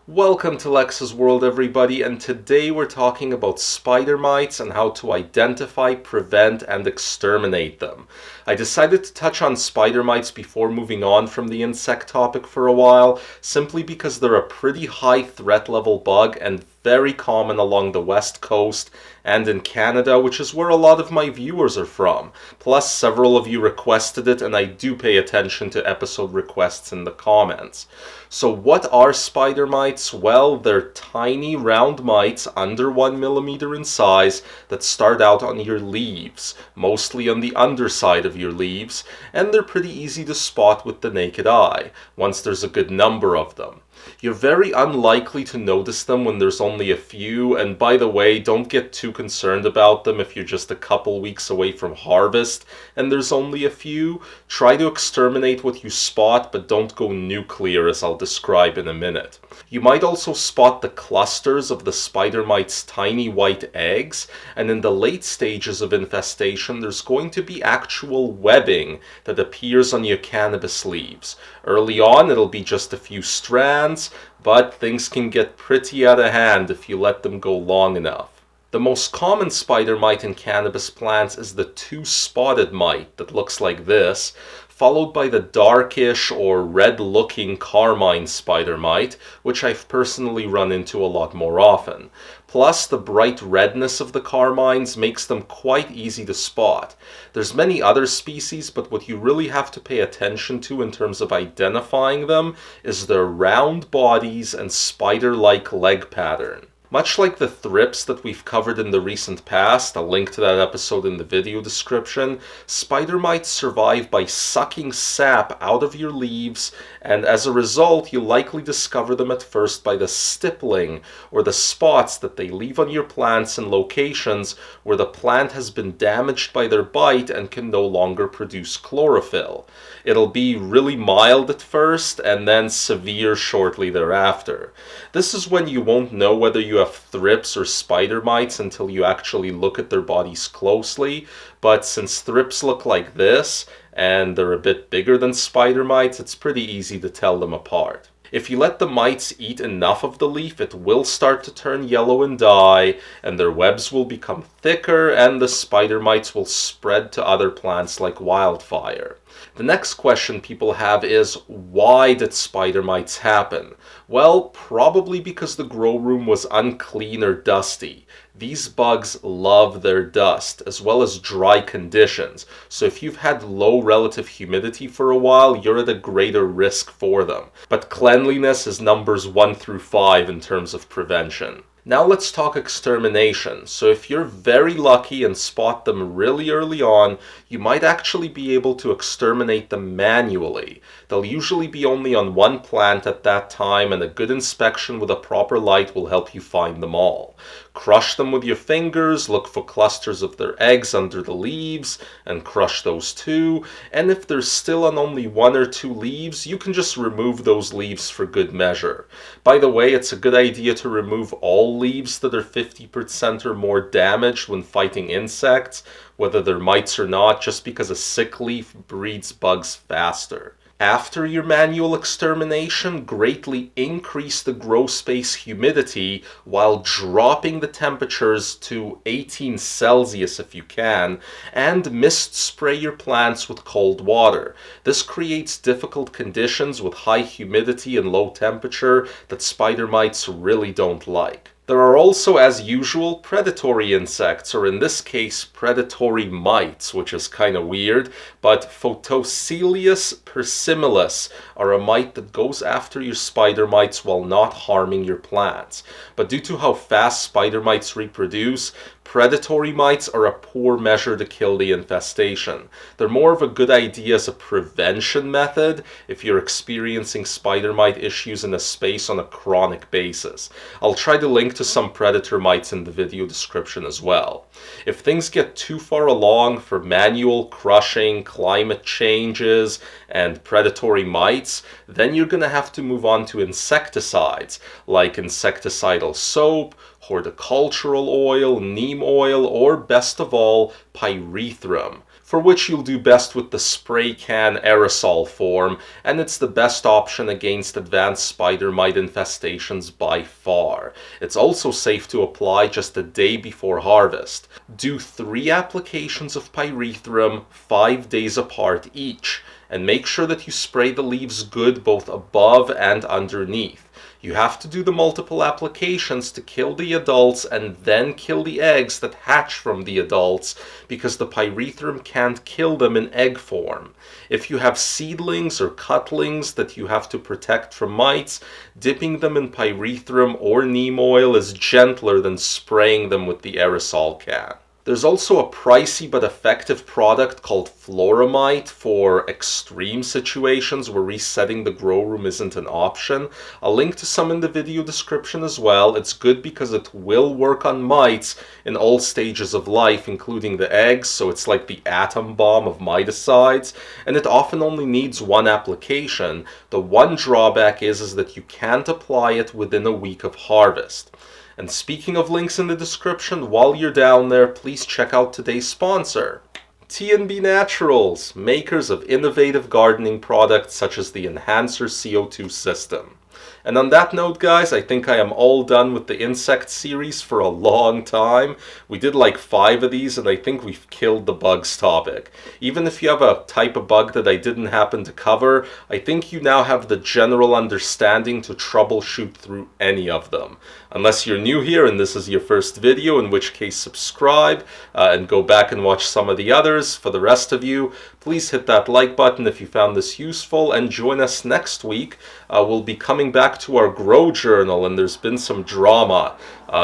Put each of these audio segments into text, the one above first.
Welcome to Lex's World, everybody, and today we're talking about spider mites and how to identify, prevent, and exterminate them. I decided to touch on spider mites before moving on from the insect topic for a while, simply because they're a pretty high threat level bug and very common along the west coast and in Canada, which is where a lot of my viewers are from. Plus, several of you requested it, and I do pay attention to episode requests in the comments. So what are spider mites? Well, they're tiny round mites under 1 millimeter in size that start out on your leaves, mostly on the underside of your leaves, and they're pretty easy to spot with the naked eye, once there's a good number of them. You're very unlikely to notice them when there's only a few, and by the way, don't get too concerned about them if you're just a couple weeks away from harvest and there's only a few. Try to exterminate what you spot, but don't go nuclear, as I'll describe in a minute. You might also spot the clusters of the spider mite's tiny white eggs, and in the late stages of infestation, there's going to be actual webbing that appears on your cannabis leaves. Early on, it'll be just a few strands, but things can get pretty out of hand if you let them go long enough. The most common spider mite in cannabis plants is the two-spotted mite that looks like this, followed by the darkish or red-looking carmine spider mite, which I've personally run into a lot more often. Plus, the bright redness of the carmines makes them quite easy to spot. There's many other species, but what you really have to pay attention to in terms of identifying them is their round bodies and spider-like leg pattern. Much like the thrips that we've covered in the recent past, I'll link to that episode in the video description, spider mites survive by sucking sap out of your leaves, and as a result, you'll likely discover them at first by the stippling, or the spots that they leave on your plants in locations where the plant has been damaged by their bite and can no longer produce chlorophyll. It'll be really mild at first, and then severe shortly thereafter. This is when you won't know whether you have thrips or spider mites until you actually look at their bodies closely, but since thrips look like this, and they're a bit bigger than spider mites, it's pretty easy to tell them apart. If you let the mites eat enough of the leaf, it will start to turn yellow and die, and their webs will become thicker, and the spider mites will spread to other plants like wildfire. The next question people have is, why did spider mites happen? Well, probably because the grow room was unclean or dusty. These bugs love their dust, as well as dry conditions, so if you've had low relative humidity for a while, you're at a greater risk for them. But cleanliness is numbers 1 through 5 in terms of prevention. Now let's talk extermination. So if you're very lucky and spot them really early on, you might actually be able to exterminate them manually. They'll usually be only on one plant at that time, and a good inspection with a proper light will help you find them all. Crush them with your fingers, look for clusters of their eggs under the leaves, and crush those too. And if they're still on only 1 or 2 leaves, you can just remove those leaves for good measure. By the way, it's a good idea to remove all leaves that are 50% or more damaged when fighting insects, whether they're mites or not, just because a sick leaf breeds bugs faster. After your manual extermination, greatly increase the grow space humidity while dropping the temperatures to 18 Celsius if you can, and mist spray your plants with cold water. This creates difficult conditions with high humidity and low temperature that spider mites really don't like. There are also, as usual, predatory insects, or in this case, predatory mites, which is kind of weird, but Photocelius persimilis are a mite that goes after your spider mites while not harming your plants. But due to how fast spider mites reproduce, predatory mites are a poor measure to kill the infestation. They're more of a good idea as a prevention method if you're experiencing spider mite issues in a space on a chronic basis. I'll try to link to some predator mites in the video description as well. If things get too far along for manual crushing, climate changes, and predatory mites, then you're going to have to move on to insecticides like insecticidal soap, horticultural oil, neem oil, or best of all, pyrethrum. for which you'll do best with the spray can aerosol form, and it's the best option against advanced spider mite infestations by far. It's also safe to apply just a day before harvest. Do 3 applications of pyrethrum 5 days apart each, and make sure that you spray the leaves good both above and underneath. You have to do the multiple applications to kill the adults and then kill the eggs that hatch from the adults, because the pyrethrum can't kill them in egg form. If you have seedlings or cutlings that you have to protect from mites, dipping them in pyrethrum or neem oil is gentler than spraying them with the aerosol can. There's also a pricey but effective product called Floramite for extreme situations where resetting the grow room isn't an option. I'll link to some in the video description as well. It's good because it will work on mites in all stages of life, including the eggs, so it's like the atom bomb of miticides, and it often only needs 1 application. The one drawback is that you can't apply it within a week of harvest. And speaking of links in the description, while you're down there, please check out today's sponsor, T&B Naturals, makers of innovative gardening products such as the Enhancer CO2 system. And on that note, guys, I think I am all done with the insect series for a long time. We did like 5 of these, and I think we've killed the bugs topic. Even if you have a type of bug that I didn't happen to cover, I think you now have the general understanding to troubleshoot through any of them. Unless you're new here and this is your first video, in which case subscribe and go back and watch some of the others. For the rest of you, please hit that like button if you found this useful, and join us next week. We'll be coming back to our grow journal, and there's been some drama,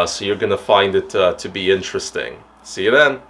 so you're going to find it to be interesting. See you then.